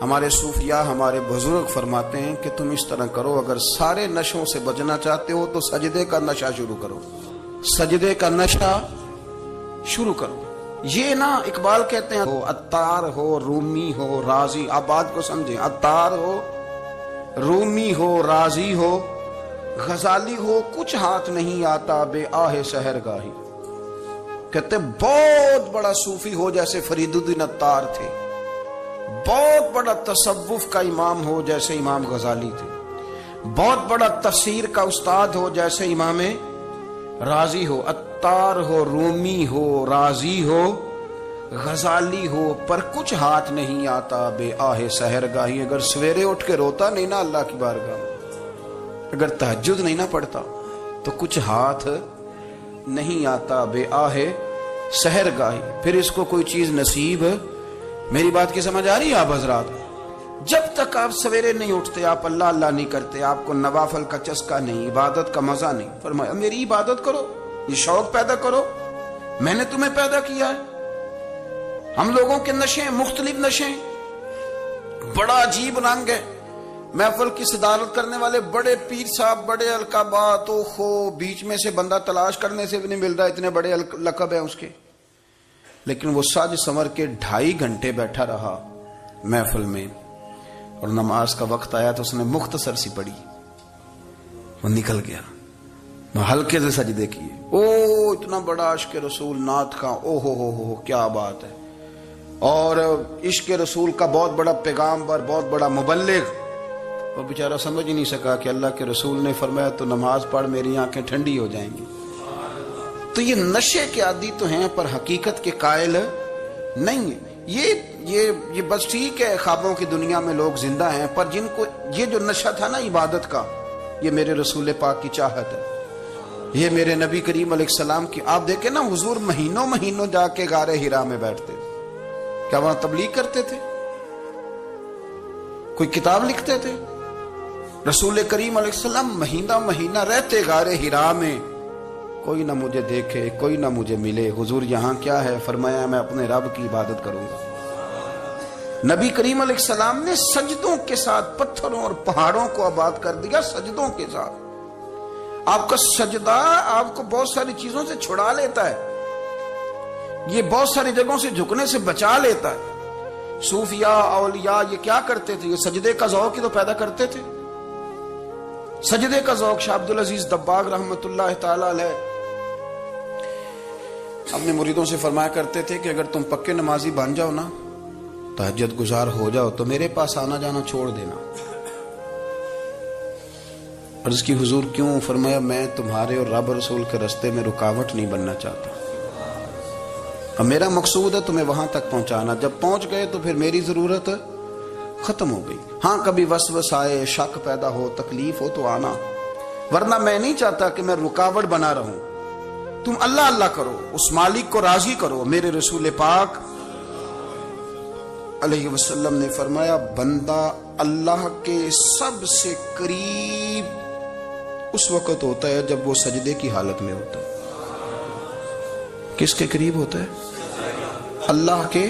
ہمارے صوفیاء ہمارے بزرگ فرماتے ہیں کہ تم اس طرح کرو، اگر سارے نشوں سے بچنا چاہتے ہو تو سجدے کا نشہ شروع کرو، سجدے کا نشہ شروع کرو۔ یہ نا اقبال کہتے ہیں عطار ہو، رومی ہو، رازی، آپ بات کو سمجھیں، عطار ہو، رومی ہو، رازی ہو، غزالی ہو، کچھ ہاتھ نہیں آتا بے آہ سحر گاہی۔ کہتے بہت بڑا صوفی ہو جیسے فرید الدین عطار تھے، بہت بڑا تصوف کا امام ہو جیسے امام غزالی تھے، بہت بڑا تفسیر کا استاد ہو جیسے امام رازی ہو، عطار ہو، رومی ہو، رازی ہو، غزالی ہو، پر کچھ ہاتھ نہیں آتا بے آہ سحر گاہی۔ اگر سویرے اٹھ کے روتا نہیں نا اللہ کی بارگاہ میں، اگر تہجد نہیں نہ پڑھتا تو کچھ ہاتھ نہیں آتا بے آہ سحر گاہی۔ پھر اس کو کوئی چیز نصیب، میری بات کی سمجھ آ رہی ہے آپ حضرات؟ جب تک آپ سویرے نہیں اٹھتے، آپ اللہ اللہ نہیں کرتے، آپ کو نوافل کا چسکا نہیں، عبادت کا مزہ نہیں، فرمایا میری عبادت کرو، یہ شوق پیدا کرو، میں نے تمہیں پیدا کیا ہے۔ ہم لوگوں کے نشے مختلف نشے، بڑا عجیب رنگ ہے۔ محفل کی صدارت کرنے والے بڑے پیر صاحب، بڑے القابات، بیچ میں سے بندہ تلاش کرنے سے بھی نہیں مل رہا، اتنے بڑے لقب ہیں اس کے، لیکن وہ سج سنور کے 2.5 گھنٹے بیٹھا رہا محفل میں، اور نماز کا وقت آیا تو اس نے مختصر سی پڑھی، وہ نکل گیا، ہلکے سے سجدے کیے۔ اتنا بڑا عشق رسول، نعت خواں، ہو کیا بات ہے، اور عشق رسول کا بہت بڑا پیغام پر، بہت بڑا مبلغ، وہ بیچارہ سمجھ ہی نہیں سکا کہ اللہ کے رسول نے فرمایا تو نماز پڑھ میری آنکھیں ٹھنڈی ہو جائیں گی۔ تو یہ نشے کے عادی تو ہیں پر حقیقت کے قائل نہیں ہیں۔ یہ بس ٹھیک ہے، خوابوں کی دنیا میں لوگ زندہ ہیں، پر جن کو یہ جو نشہ تھا نا عبادت کا، یہ میرے رسول پاک کی چاہت ہے، یہ میرے نبی کریم علیہ السلام کی۔ آپ دیکھیں نا حضور مہینوں جا کے غار حرا میں بیٹھتے تھے، کیا وہاں تبلیغ کرتے تھے؟ کوئی کتاب لکھتے تھے؟ رسول کریم علیہ السلام مہینہ رہتے غار حرا میں، کوئی نہ مجھے دیکھے، کوئی نہ مجھے ملے، حضور یہاں کیا ہے؟ فرمایا میں اپنے رب کی عبادت کروں گا۔ نبی کریم علیہ السلام نے سجدوں کے ساتھ پتھروں اور پہاڑوں کو آباد کر دیا، سجدوں کے ساتھ۔ آپ کا سجدہ آپ کو بہت ساری چیزوں سے چھڑا لیتا ہے، یہ بہت ساری جگہوں سے جھکنے سے بچا لیتا ہے۔ صوفیاء، اولیاء یہ کیا کرتے تھے؟ یہ سجدے کا ذوق ہی تو پیدا کرتے تھے، سجدے کا ذوق۔ شاہ عبدالعزیز دباغ رحمت اللہ تعالی علیہ اپنے مریدوں سے فرمایا کرتے تھے کہ اگر تم پکے نمازی بن جاؤ نا، تہجد گزار ہو جاؤ، تو میرے پاس آنا جانا چھوڑ دینا۔ عرض کی حضور کیوں؟ فرمایا میں تمہارے اور رب رسول کے رستے میں رکاوٹ نہیں بننا چاہتا، اب میرا مقصود ہے تمہیں وہاں تک پہنچانا، جب پہنچ گئے تو پھر میری ضرورت ختم ہو گئی۔ ہاں کبھی وسوس آئے، شک پیدا ہو، تکلیف ہو تو آنا، ورنہ میں نہیں چاہتا کہ میں رکاوٹ بنا رہوں۔ تم اللہ اللہ کرو، اس مالک کو راضی کرو۔ میرے رسول پاک علیہ وسلم نے فرمایا بندہ اللہ کے سب سے قریب اس وقت ہوتا ہے جب وہ سجدے کی حالت میں ہوتا ہے۔ کس کے قریب ہوتا ہے؟ اللہ کے